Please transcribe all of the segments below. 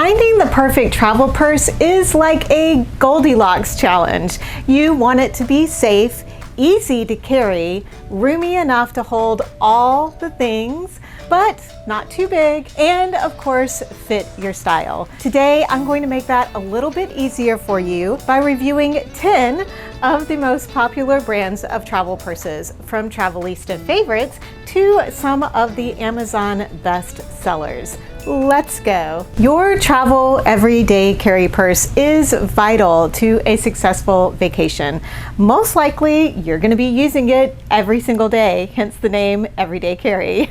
Finding the perfect travel purse is like a Goldilocks challenge. You want it to be safe, easy to carry, roomy enough to hold all the things, but not too big, and of course fit your style. Today I'm going to make that a little bit easier for you by reviewing 10 of the most popular brands of travel purses, from Travelista favorites to some of the Amazon best sellers. Let's go. Your travel everyday carry purse is vital to a successful vacation. Most likely you're going to be using it every single day, hence the name Everyday Carry.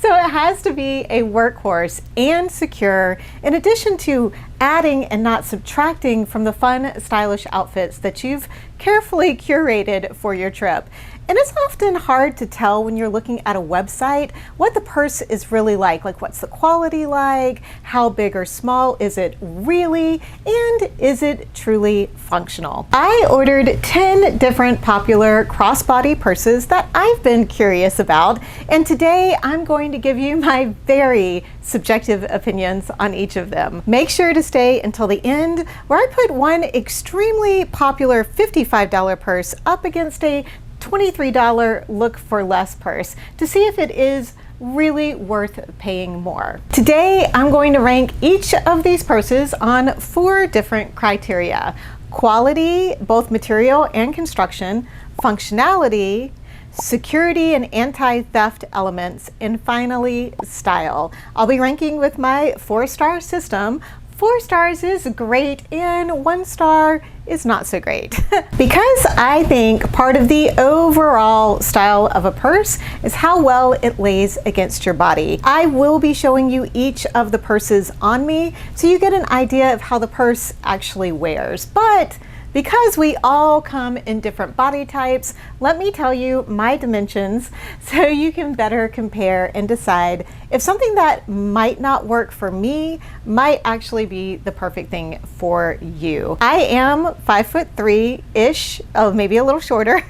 So it has to be a workhorse and secure, in addition to adding and not subtracting from the fun, stylish outfits that you've carefully curated for your trip. And it's often hard to tell when you're looking at a website what the purse is really like what's the quality like, how big or small is it really, and is it truly functional. I ordered 10 different popular crossbody purses that I've been curious about, and today I'm going to give you my very subjective opinions on each of them. Make sure to stay until the end, where I put one extremely popular $55 purse up against a $23 look for less purse to see if it is really worth paying more. Today I'm going to rank each of these purses on 4 different criteria: quality, both material and construction, functionality, security and anti-theft elements, and finally style. I'll be ranking with my 4-star system. 4 stars is great and 1 star is not so great. Because I think part of the overall style of a purse is how well it lays against your body. I will be showing you each of the purses on me so you get an idea of how the purse actually wears. But because we all come in different body types, let me tell you my dimensions so you can better compare and decide if something that might not work for me might actually be the perfect thing for you. I am 5'3"-ish, oh, maybe a little shorter.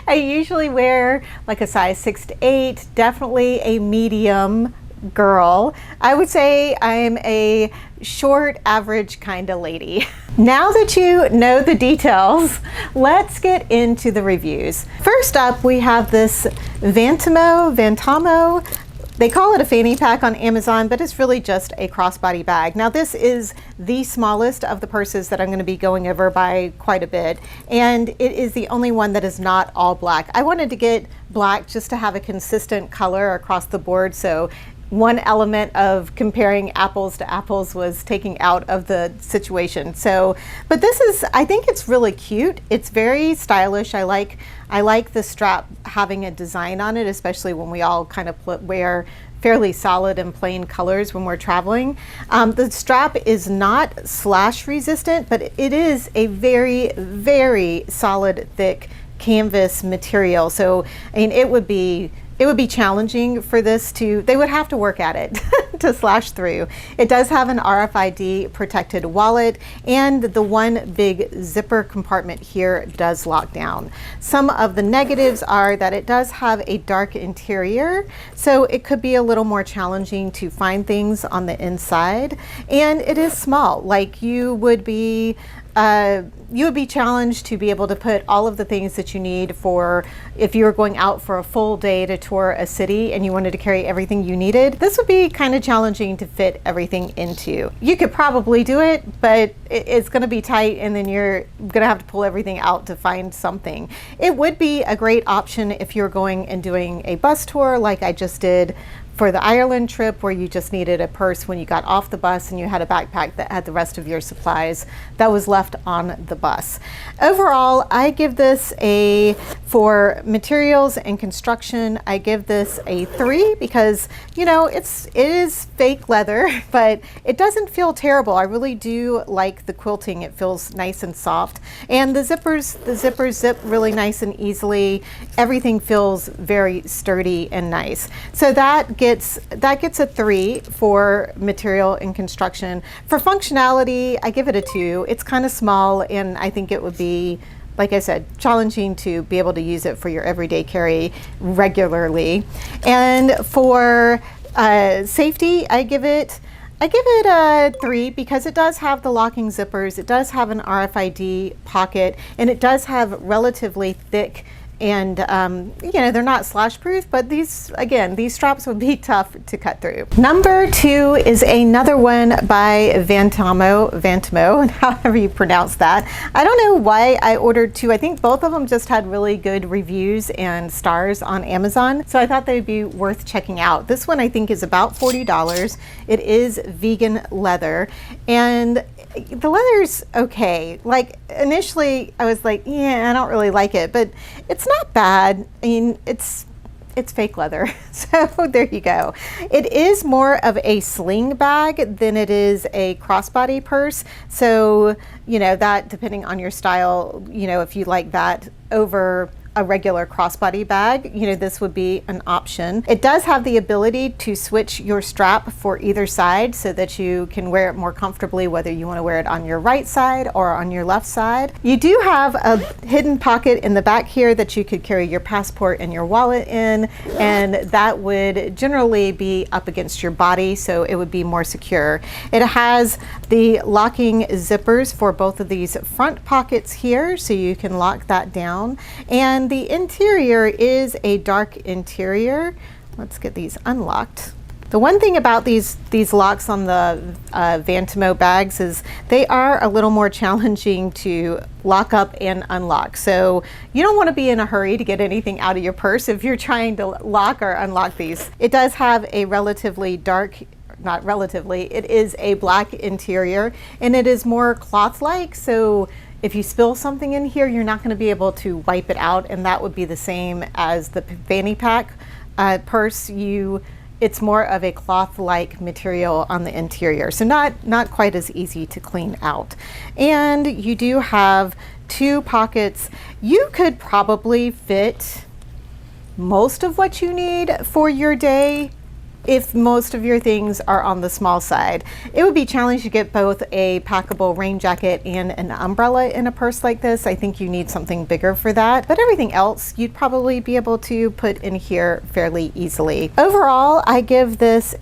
I usually wear like a size 6 to 8, definitely a medium girl. I would say I'm a short average kind of lady. Now that you know the details, let's get into the reviews. First up, we have this Vantamo. They call it a fanny pack on Amazon, but it's really just a crossbody bag. Now this is the smallest of the purses that I'm going to be going over by quite a bit, and it is the only one that is not all black. I wanted to get black just to have a consistent color across the board, so one element of comparing apples to apples was taking out of the situation. So, but this is, I think it's really cute. It's very stylish. I like the strap having a design on it, especially when we all kind of wear fairly solid and plain colors when we're traveling. The strap is not slash resistant, but it is a very, very solid, thick canvas material. So, I mean, it would be challenging for this to, they would have to work at it to slash through. It does have an RFID protected wallet, and the one big zipper compartment here does lock down. Some of the negatives are that it does have a dark interior, so it could be a little more challenging to find things on the inside, and it is small. Like you would be challenged to be able to put all of the things that you need for if you were going out for a full day to tour a city and you wanted to carry everything you needed. This would be kind of challenging to fit everything into. You could probably do it, but it's going to be tight, and then you're going to have to pull everything out to find something. It would be a great option if you're going and doing a bus tour like I just did for the Ireland trip, where you just needed a purse when you got off the bus and you had a backpack that had the rest of your supplies that was left on the bus. Overall, I give this for materials and construction, I give this a 3 because, you know, it is fake leather, but it doesn't feel terrible. I really do like the quilting. It feels nice and soft. And the zippers zip really nice and easily. Everything feels very sturdy and nice. So that gets a 3 for material and construction. For functionality, I give it a 2. It's kind of small, and I think it would be, like I said, challenging to be able to use it for your everyday carry regularly. And for safety, I give it I give it a 3 because it does have the locking zippers, it does have an RFID pocket, and it does have relatively thick and you know, they're not slash proof, but these, again, these straps would be tough to cut through. Number 2 is another one by Vantamo, however you pronounce that. I don't know why I ordered 2. I think both of them just had really good reviews and stars on Amazon, so I thought they'd be worth checking out. This one I think is about $40. It is vegan leather, and the leather's okay. Like initially I was like, yeah, I don't really like it, but it's not bad. I mean, it's fake leather. So there you go. It is more of a sling bag than it is a crossbody purse. So, you know, that depending on your style, you know, if you like that over a regular crossbody bag, you know, this would be an option. It does have the ability to switch your strap for either side so that you can wear it more comfortably, whether you want to wear it on your right side or on your left side. You do have a hidden pocket in the back here that you could carry your passport and your wallet in, and that would generally be up against your body, so it would be more secure. It has the locking zippers for both of these front pockets here, so you can lock that down. And the interior is a dark interior. Let's get these unlocked. The one thing about these locks on the Vantamo bags is they are a little more challenging to lock up and unlock. So you don't want to be in a hurry to get anything out of your purse if you're trying to lock or unlock these. It does have a relatively dark, not relatively, it is a black interior, and it is more cloth-like, so if you spill something in here, you're not going to be able to wipe it out, and that would be the same as the fanny pack purse. It's more of a cloth-like material on the interior, so not quite as easy to clean out. And you do have 2 pockets. You could probably fit most of what you need for your day if most of your things are on the small side. It would be challenging to get both a packable rain jacket and an umbrella in a purse like this. I think you need something bigger for that, but everything else you'd probably be able to put in here fairly easily. Overall, I give this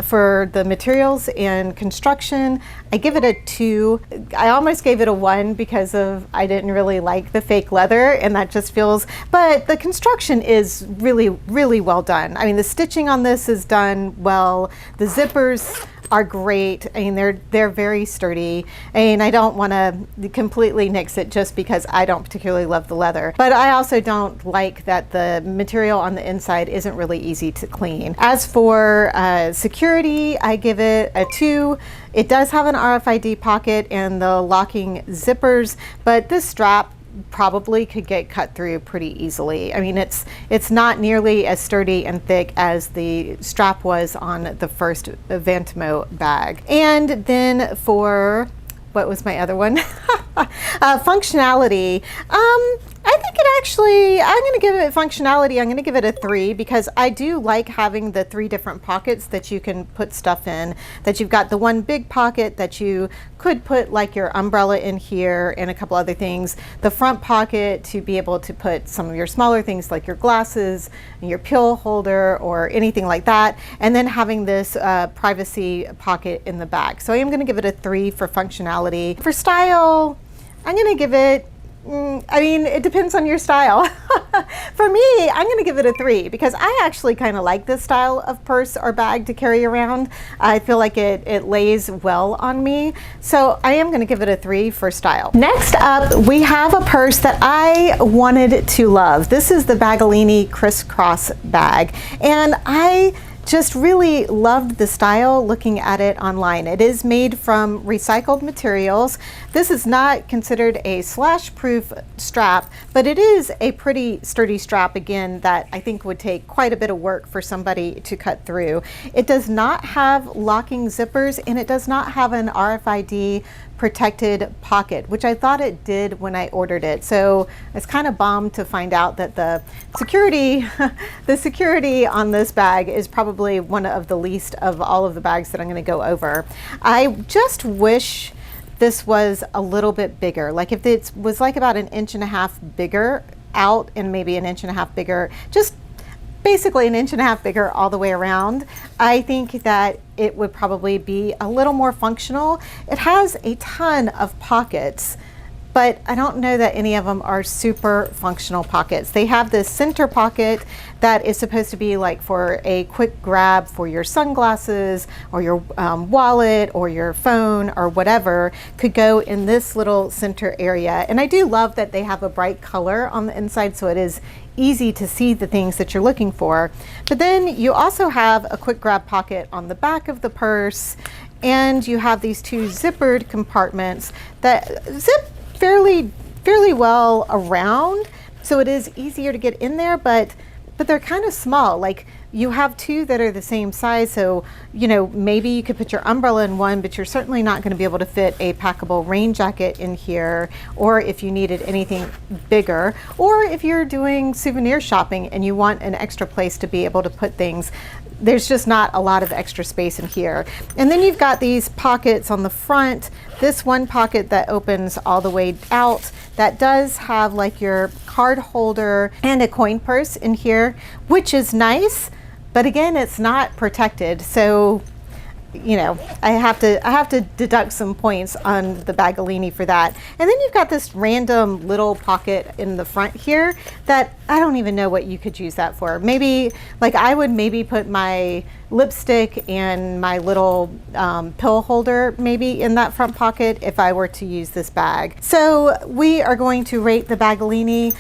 for the materials and construction, I give it a 2. I almost gave it a 1 because I didn't really like the fake leather, and that just feels, but the construction is really, really well done. I mean, the stitching on this is done well. The zippers are great. I mean, they're very sturdy, and I don't want to completely nix it just because I don't particularly love the leather, but I also don't like that the material on the inside isn't really easy to clean. As for security, I give it a 2. It does have an RFID pocket and the locking zippers, but this strap probably could get cut through pretty easily. I mean, it's not nearly as sturdy and thick as the strap was on the first Vantamo bag. And then for, what was my other one? Functionality. I think it actually, I'm going to give it functionality, I'm going to give it a 3 because I do like having the 3 different pockets that you can put stuff in, that you've got the one big pocket that you could put like your umbrella in here and a couple other things, the front pocket to be able to put some of your smaller things like your glasses, your pill holder or anything like that, and then having this privacy pocket in the back. So I am going to give it a 3 for functionality. For style, I'm going to give it, I mean, it depends on your style. For me, I'm going to give it a 3 because I actually kind of like this style of purse or bag to carry around. I feel like it lays well on me. So I am going to give it a 3 for style. Next up, we have a purse that I wanted to love. This is the Baggalini crisscross bag, and I just really loved the style looking at it online. It is made from recycled materials. This is not considered a slash-proof strap, but it is a pretty sturdy strap, again, that I think would take quite a bit of work for somebody to cut through. It does not have locking zippers, and it does not have an RFID protected pocket, which I thought it did when I ordered it. So I was kind of bummed to find out that the security on this bag is probably one of the least of all of the bags that I'm going to go over. I just wish this was a little bit bigger. Like if it was like about 1.5 inches bigger out and maybe 1.5 inches bigger, just basically 1.5 inches bigger all the way around, I think that it would probably be a little more functional. It has a ton of pockets, but I don't know that any of them are super functional pockets. They have this center pocket that is supposed to be like for a quick grab for your sunglasses or your wallet or your phone or whatever, could go in this little center area. And I do love that they have a bright color on the inside, so it is easy to see the things that you're looking for. But then you also have a quick grab pocket on the back of the purse, and you have these two zippered compartments that zip fairly well around, so it is easier to get in there, but they're kind of small. Like, you have two that are the same size, so you know, maybe you could put your umbrella in one, but you're certainly not going to be able to fit a packable rain jacket in here, or if you needed anything bigger, or if you're doing souvenir shopping and you want an extra place to be able to put things. There's just not a lot of extra space in here. And then you've got these pockets on the front. This one pocket that opens all the way out, that does have like your card holder and a coin purse in here, which is nice, but again, it's not protected. So, you know, I have to deduct some points on the Baggalini for that. And then you've got this random little pocket in the front here that I don't even know what you could use that for. Maybe, like, I would maybe put my lipstick and my little pill holder maybe in that front pocket if I were to use this bag. So we are going to rate the Baggalini.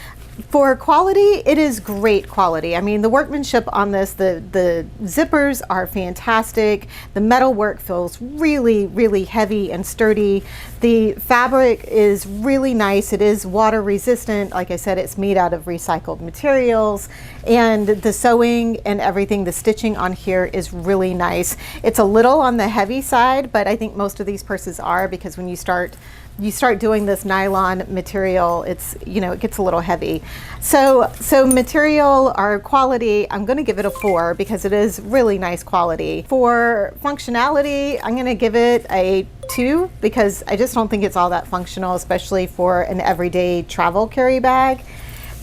For quality, it is great quality. I mean, the workmanship on this, the zippers are fantastic. The metal work feels really, really heavy and sturdy. The fabric is really nice. It is water resistant. Like I said, it's made out of recycled materials, and the sewing and everything, the stitching on here is really nice. It's a little on the heavy side, but I think most of these purses are, because when you start doing this nylon material, it's, you know, it gets a little heavy. So material or quality, I'm going to give it a 4 because it is really nice quality. For functionality, I'm going to give it a 2 because I just don't think it's all that functional, especially for an everyday travel carry bag.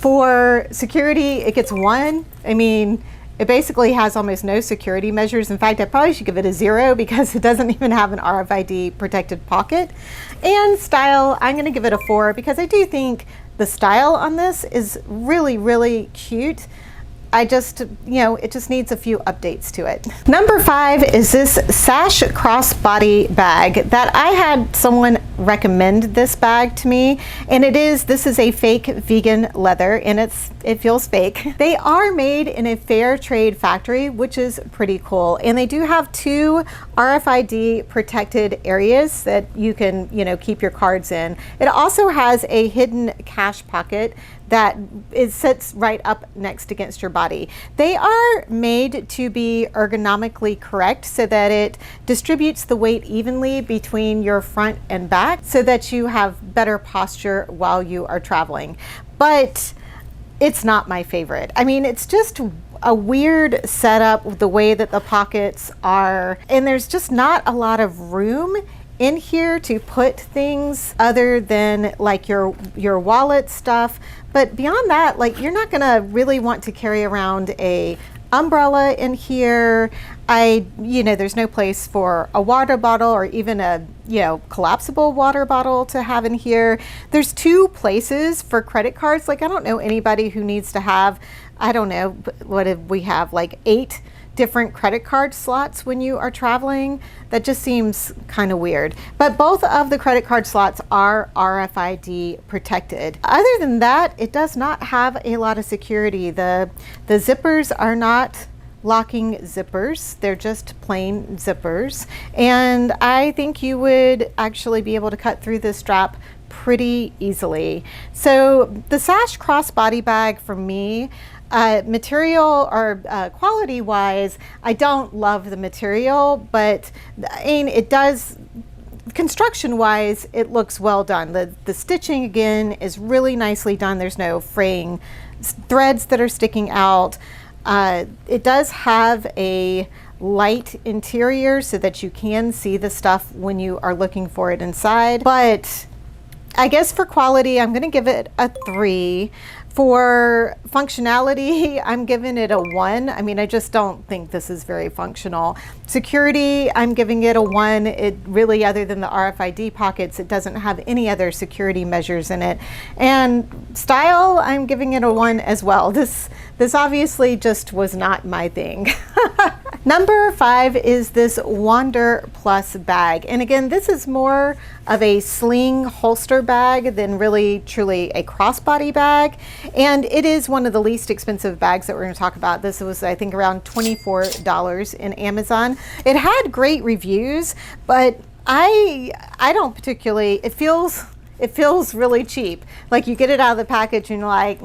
For security, it gets 1. I mean, it basically has almost no security measures. In fact, I probably should give it a 0 because it doesn't even have an RFID protected pocket. And style, I'm going to give it a 4 because I do think the style on this is really, really cute. I just, you know, it just needs a few updates to it. Number 5 is this Sash crossbody bag that I had someone recommend this bag to me, and this is a fake vegan leather, and it feels fake. They are made in a fair trade factory, which is pretty cool, and they do have 2 RFID protected areas that you can, you know, keep your cards in. It also has a hidden cash pocket that sits right up next against your body. They are made to be ergonomically correct so that it distributes the weight evenly between your front and back so that you have better posture while you are traveling. But it's not my favorite. I mean, it's just a weird setup, the way that the pockets are, and there's just not a lot of room in here to put things other than like your wallet stuff. But beyond that, like, you're not gonna really want to carry around a umbrella in here. You know, there's no place for a water bottle or even a, you know, collapsible water bottle to have in here. There's 2 places for credit cards. Like, I don't know anybody who needs to have, I don't know, what if we have like 8 different credit card slots when you are traveling. That just seems kind of weird. But both of the credit card slots are RFID protected. Other than that, it does not have a lot of security. The zippers are not locking zippers. They're just plain zippers. And I think you would actually be able to cut through this strap pretty easily. So the Sash crossbody bag for me, material or quality wise, I don't love the material, but I mean, it does, construction wise, it looks well done. The stitching again is really nicely done. There's no fraying threads that are sticking out. It does have a light interior so that you can see the stuff when you are looking for it inside, but I guess for quality, I'm going to give it a 3. For functionality, I'm giving it a 1. I mean, I just don't think this is very functional. Security, I'm giving it a 1. It really, other than the RFID pockets, it doesn't have any other security measures in it. And style, I'm giving it a 1 as well. This obviously just was not my thing. Number 5 is this Wander Plus bag. And again, this is more of a sling holster bag than really truly a crossbody bag. And it is one of the least expensive bags that we're going to talk about. This was, I think, around $24 in Amazon. It had great reviews, but I don't particularly, it feels really cheap. Like you get it out of the package and you're like,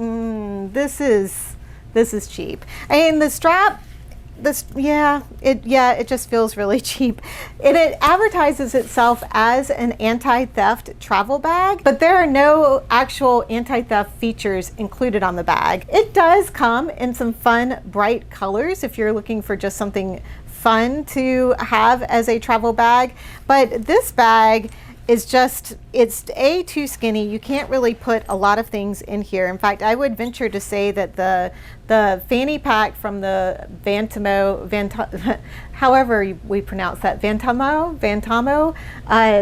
this is cheap. And the strap, it just feels really cheap. It advertises itself as an anti-theft travel bag, but there are no actual anti-theft features included on the bag. It does come in some fun, bright colors if you're looking for just something fun to have as a travel bag. But this bag is just, it's too skinny. You can't really put a lot of things in here. In fact, I would venture to say that the fanny pack from the Vantamo, however we pronounce that, Vantamo,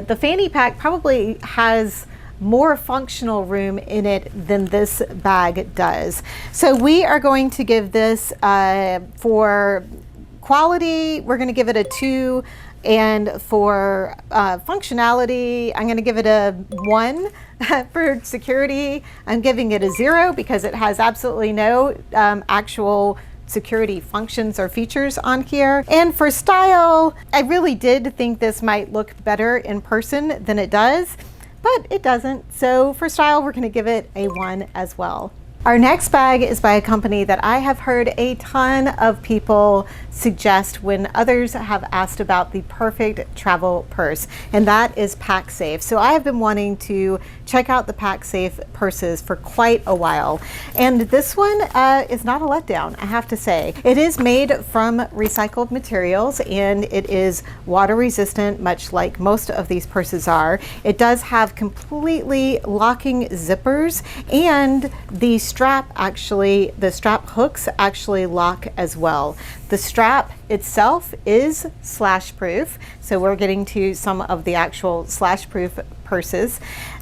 the fanny pack probably has more functional room in it than this bag does. So we are going to give this, for quality, we're going to give it a 2. And for functionality, I'm going to give it a 1. For security, I'm giving it a 0 because it has absolutely no actual security functions or features on here. And for style, I really did think this might look better in person than it does, but it doesn't. So for style, we're going to give it a 1 as well. Our next bag is by a company that I have heard a ton of people suggest when others have asked about the perfect travel purse, and that is Pacsafe. So I have been wanting to check out the Pacsafe purses for quite a while, and this one is not a letdown, I have to say. It is made from recycled materials and it is water resistant, much like most of these purses are. It does have completely locking zippers, and the strap hooks actually lock as well. The strap itself is slash proof, so we're getting to some of the actual slash proof purses.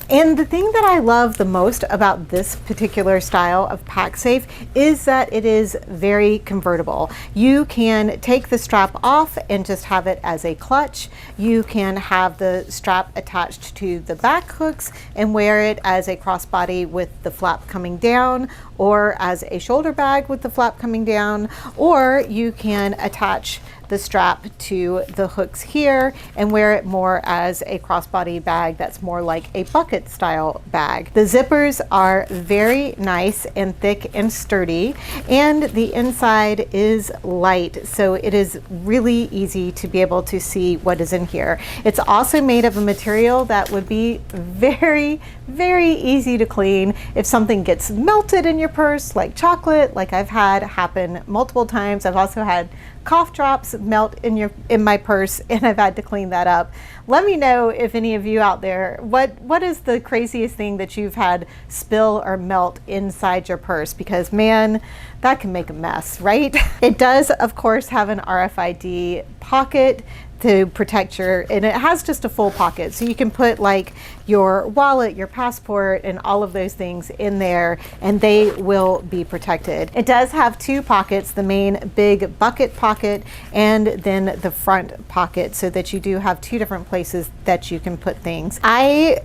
And the thing that I love the most about this particular style of Pacsafe is that it is very convertible. You can take the strap off and just have it as a clutch. You can have the strap attached to the back hooks and wear it as a crossbody with the flap coming down, or as a shoulder bag with the flap coming down, or you can attach the strap to the hooks here and wear it more as a crossbody bag that's more like a bucket style bag. The zippers are very nice and thick and sturdy, and the inside is light, so it is really easy to be able to see what is in here. It's also made of a material that would be very, very easy to clean if something gets melted in your purse, like chocolate, like I've had happen multiple times. I've also had cough drops melt in my purse, and I've had to clean that up. Let me know if any of you out there, what is the craziest thing that you've had spill or melt inside your purse, because man, that can make a mess, right? It does, of course, have an RFID pocket to protect and it has just a full pocket, so you can put like your wallet, your passport, and all of those things in there, and they will be protected. It does have 2 pockets, the main big bucket pocket and then the front pocket, so that you do have 2 different places that you can put things. I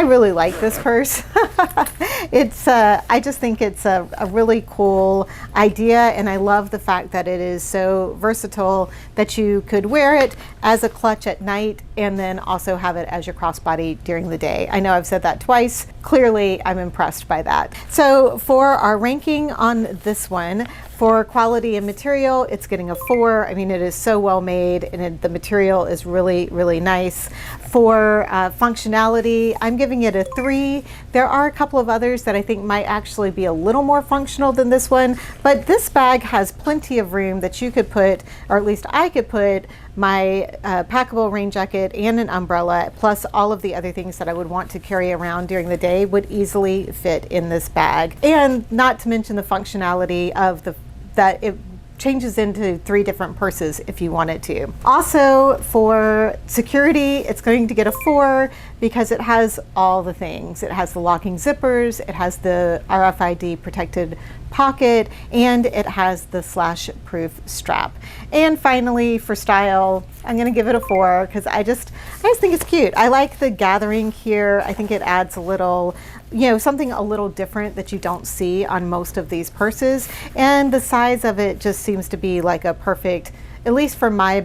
really like this purse. I just think it's a really cool idea, and I love the fact that it is so versatile that you could wear it as a clutch at night and then also have it as your crossbody during the day. I know I've said that twice. Clearly, I'm impressed by that. So for our ranking on this one, for quality and material, it's getting a 4. I mean, it is so well made, and the material is really, really nice. For functionality, I'm giving it a 3. There are a couple of others that I think might actually be a little more functional than this one, but this bag has plenty of room that you could put, or at least I could put, my packable rain jacket and an umbrella, plus all of the other things that I would want to carry around during the day would easily fit in this bag. And not to mention the functionality of that it changes into 3 different purses if you wanted to. Also, for security, it's going to get a 4 because it has all the things. It has the locking zippers, it has the RFID protected pocket, and it has the slash proof strap. And finally, for style, I'm gonna give it a 4 because I just think it's cute. I like the gathering here. I think it adds a little, you know, something a little different that you don't see on most of these purses. And the size of it just seems to be like a perfect, at least for my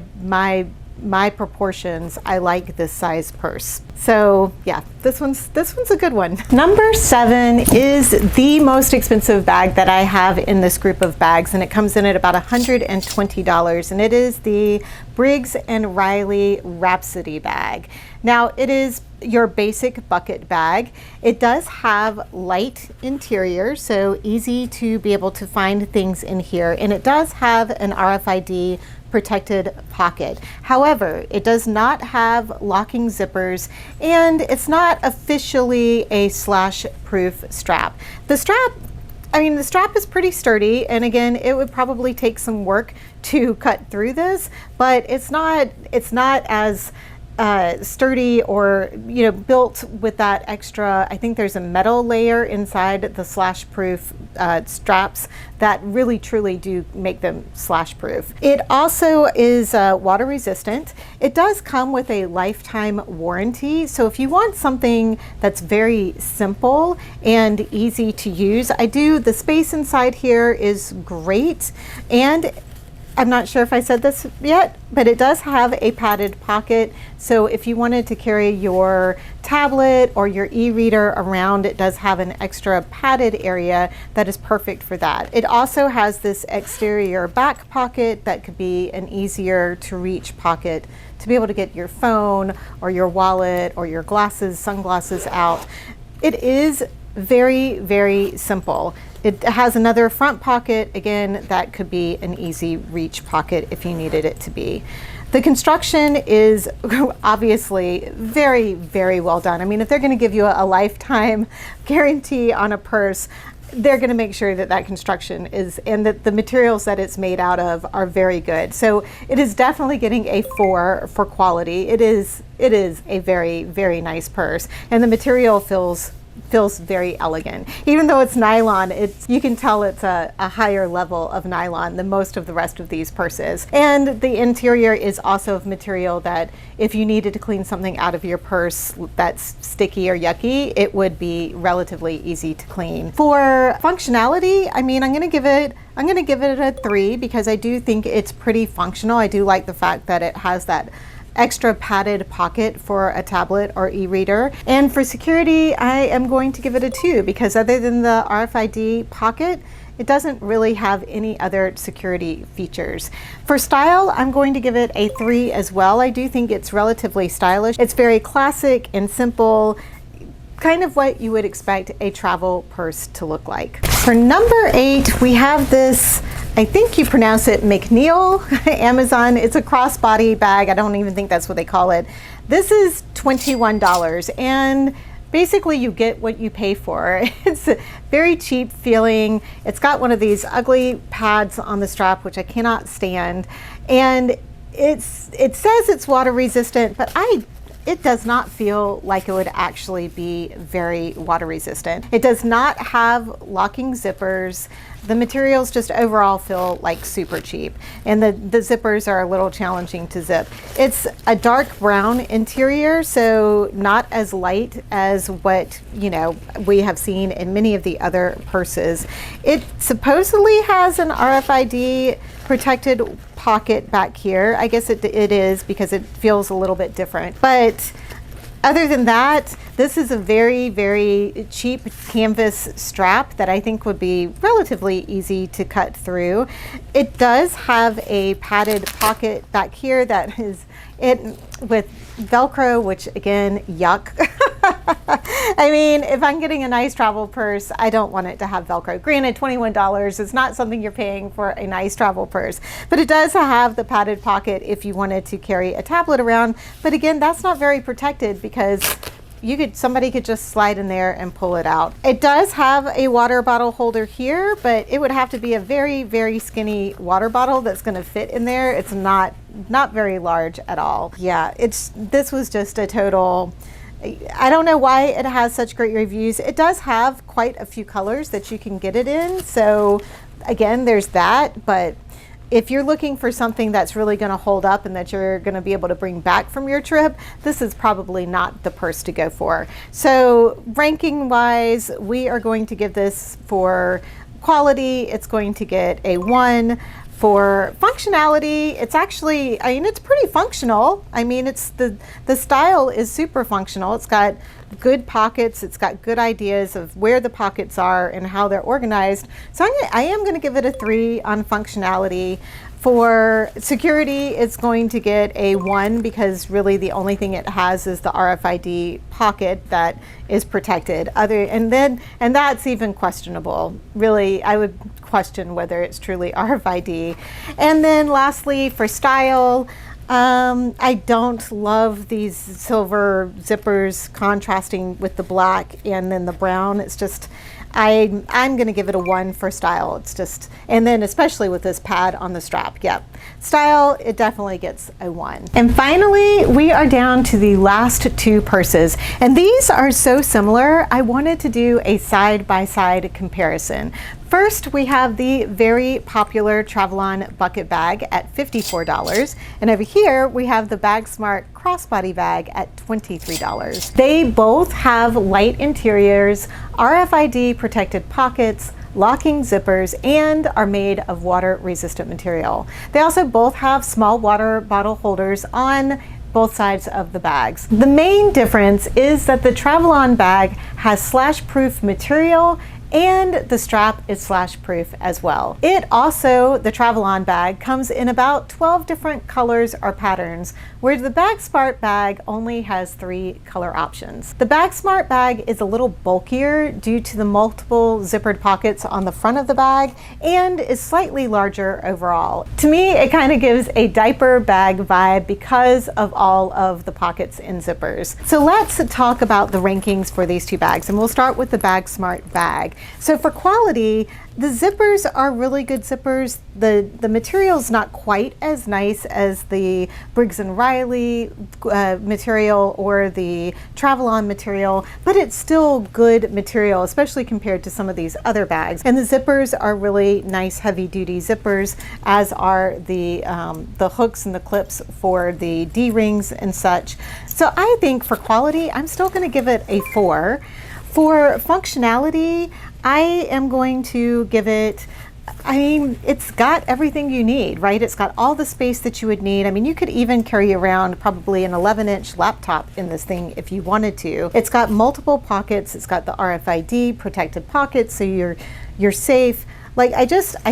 proportions, I like this size purse. So yeah, this one's a good one. Number 7 is the most expensive bag that I have in this group of bags, and it comes in at about $120, and it is the Briggs and Riley Rhapsody bag. Now, it is your basic bucket bag. It does have light interior, so easy to be able to find things in here, and it does have an RFID protected pocket. However, it does not have locking zippers, and it's not officially a slash proof strap. The strap is pretty sturdy, and again, it would probably take some work to cut through this, but it's not as sturdy or, you know, built with that extra. I think there's a metal layer inside the slash proof straps that really truly do make them slash proof. It also is water resistant. It does come with a lifetime warranty, so if you want something that's very simple and easy to use, the space inside here is great, and I'm not sure if I said this yet, but it does have a padded pocket. So if you wanted to carry your tablet or your e-reader around, it does have an extra padded area that is perfect for that. It also has this exterior back pocket that could be an easier to reach pocket to be able to get your phone or your wallet or your sunglasses out. It is very, very simple. It has another front pocket, again, that could be an easy reach pocket if you needed it to be. The construction is obviously very, very well done. I mean, if they're going to give you a lifetime guarantee on a purse, they're going to make sure that that construction is, and that the materials that it's made out of are very good. So it is definitely getting a 4 for quality. It is a very, very nice purse, and the material feels very elegant. Even though it's nylon, you can tell it's a higher level of nylon than most of the rest of these purses. And the interior is also of material that if you needed to clean something out of your purse that's sticky or yucky, it would be relatively easy to clean. For functionality, I mean, I'm gonna give it a 3 because I do think it's pretty functional. I do like the fact that it has that extra padded pocket for a tablet or e-reader. And for security, I am going to give it a 2 because other than the RFID pocket, it doesn't really have any other security features. For style, I'm going to give it a 3 as well. I do think it's relatively stylish. It's very classic and simple, kind of what you would expect a travel purse to look like. For number 8, we have this, I think you pronounce it McNeil, Amazon. It's a crossbody bag. I don't even think that's what they call it. This is $21, and basically you get what you pay for. It's very cheap feeling. It's got one of these ugly pads on the strap, which I cannot stand. And it says it's water resistant, but it does not feel like it would actually be very water resistant. It does not have locking zippers. The materials just overall feel like super cheap, and the zippers are a little challenging to zip. It's a dark brown interior, so not as light as what, you know, we have seen in many of the other purses. It supposedly has an RFID protected pocket back here. I guess it is because it feels a little bit different, but other than that, this is a very, very cheap canvas strap that I think would be relatively easy to cut through. It does have a padded pocket back here that is with Velcro, which again, yuck. I mean, if I'm getting a nice travel purse, I don't want it to have Velcro. Granted, $21 is not something you're paying for a nice travel purse, but it does have the padded pocket if you wanted to carry a tablet around. But again, that's not very protected because somebody could just slide in there and pull it out. It does have a water bottle holder here, but it would have to be a very, very skinny water bottle that's going to fit in there. It's not very large at all. Yeah, this was just a total, I don't know why it has such great reviews. It does have quite a few colors that you can get it in. So again, there's that, but if you're looking for something that's really going to hold up and that you're going to be able to bring back from your trip, this is probably not the purse to go for. So ranking wise, we are going to give this, for quality, it's going to get a 1. For functionality, it's actually, I mean, it's pretty functional. I mean, the style is super functional. It's got good pockets. It's got good ideas of where the pockets are and how they're organized. So I am going to give it a 3 on functionality. For security, it's going to get a 1 because really the only thing it has is the RFID pocket that is protected. And that's even questionable. Really, I would question whether it's truly RFID. And then lastly, for style, I don't love these silver zippers contrasting with the black and then the brown. It's just, I'm going to give it a 1 for style. It's just, and then especially with this pad on the strap. Yep. Style, it definitely gets a 1. And finally, we are down to the last 2 purses. And these are so similar, I wanted to do a side-by-side comparison. First, we have the very popular Travel-On bucket bag at $54. And over here, we have the Bag Smart crossbody bag at $23. They both have light interiors, RFID protected pockets, locking zippers, and are made of water-resistant material. They also both have small water bottle holders on both sides of the bags. The main difference is that the Travel-On bag has slash-proof material and the strap is slash proof as well. It also, the Travel-On bag, comes in about 12 different colors or patterns, where the Bag Smart bag only has 3 color options. The Bag Smart bag is a little bulkier due to the multiple zippered pockets on the front of the bag and is slightly larger overall. To me, it kind of gives a diaper bag vibe because of all of the pockets and zippers. So let's talk about the rankings for these 2 bags, and we'll start with the Bag Smart bag. So for quality, the zippers are really good zippers. The material's not quite as nice as the Briggs Riley material or the Travel-On material, but it's still good material, especially compared to some of these other bags. And the zippers are really nice, heavy-duty zippers, as are the hooks and the clips for the D-rings and such. So I think for quality, I'm still going to give it a 4. For functionality, I am going to give it, I mean, it's got everything you need, right? It's got all the space that you would need. I mean, you could even carry around probably an 11-inch laptop in this thing if you wanted to. It's got multiple pockets. It's got the RFID protected pockets, so you're safe. Like, I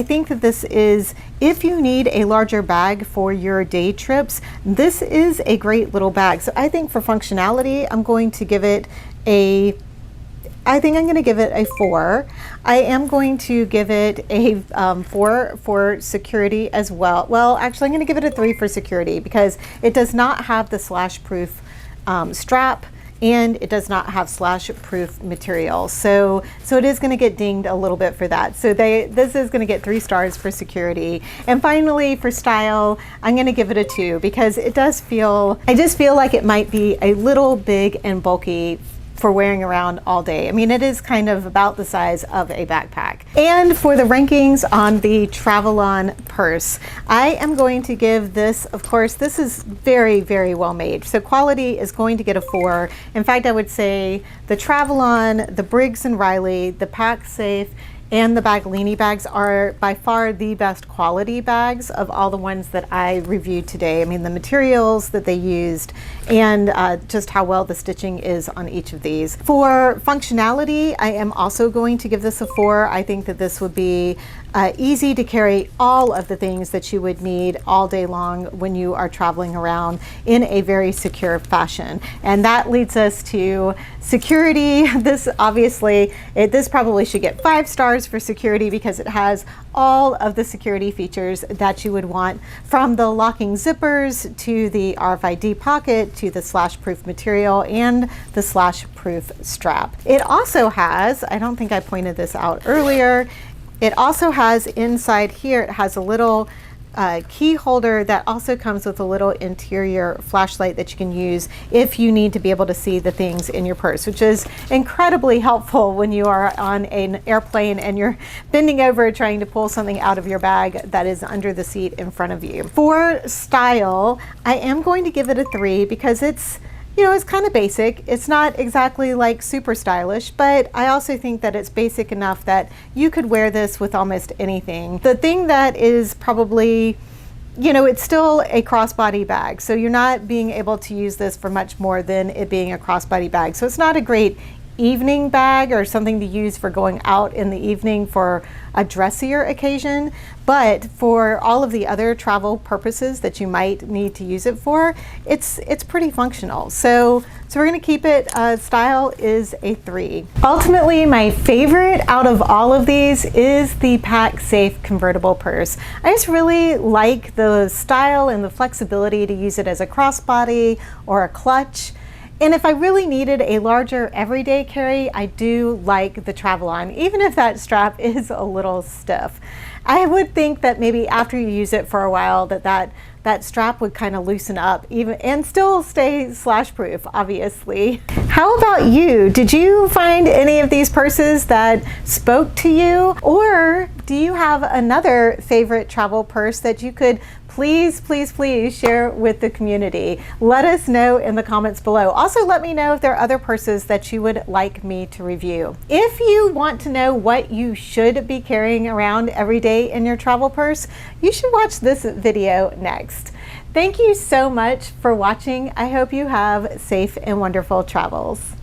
think that this is, if you need a larger bag for your day trips, this is a great little bag. So I think for functionality, I'm going to give it a 4. I am going to give it a 4 for security as well. Well, actually, I'm going to give it a 3 for security because it does not have the slash-proof strap, and it does not have slash-proof material. So it is going to get dinged a little bit for that. So this is going to get 3 stars for security. And finally, for style, I'm going to give it a 2 because I just feel like it might be a little big and bulky for wearing around all day. I mean, it is kind of about the size of a backpack. And for the rankings on the Travel-On purse, I am going to give this, of course, this is very, very well made. So quality is going to get a 4. In fact, I would say the Travel-On, the Briggs & Riley, the Pacsafe, and the Baggalini bags are by far the best quality bags of all the ones that I reviewed today. I mean, the materials that they used and just how well the stitching is on each of these. For functionality, I am also going to give this a 4. I think that this would be easy to carry all of the things that you would need all day long when you are traveling around in a very secure fashion. And that leads us to security. This obviously, this probably should get 5 stars for security because it has all of the security features that you would want, from the locking zippers to the RFID pocket to the slash proof material and the slash proof strap. It also has, I don't think I pointed this out earlier, it also has inside here, it has a little key holder that also comes with a little interior flashlight that you can use if you need to be able to see the things in your purse, which is incredibly helpful when you are on an airplane and you're bending over trying to pull something out of your bag that is under the seat in front of you. For style, I am going to give it a 3 because it's, you know, it's kind of basic. It's not exactly like super stylish, but I also think that it's basic enough that you could wear this with almost anything. The thing that is probably, you know, it's still a crossbody bag, so you're not being able to use this for much more than it being a crossbody bag. So it's not a great evening bag or something to use for going out in the evening for a dressier occasion, but for all of the other travel purposes that you might need to use it for, it's pretty functional. So we're going to keep it, style is a 3. Ultimately, my favorite out of all of these is the Pacsafe convertible purse. I just really like the style and the flexibility to use it as a crossbody or a clutch. And if I really needed a larger everyday carry, I do like the Travel On, even if that strap is a little stiff. I would think that maybe after you use it for a while that strap would kind of loosen up even and still stay slash proof, obviously. How about you? Did you find any of these purses that spoke to you? Or do you have another favorite travel purse that you could please share with the community? Let us know in the comments below. Also, let me know if there are other purses that you would like me to review. If you want to know what you should be carrying around every day in your travel purse, you should watch this video next. Thank you so much for watching. I hope you have safe and wonderful travels.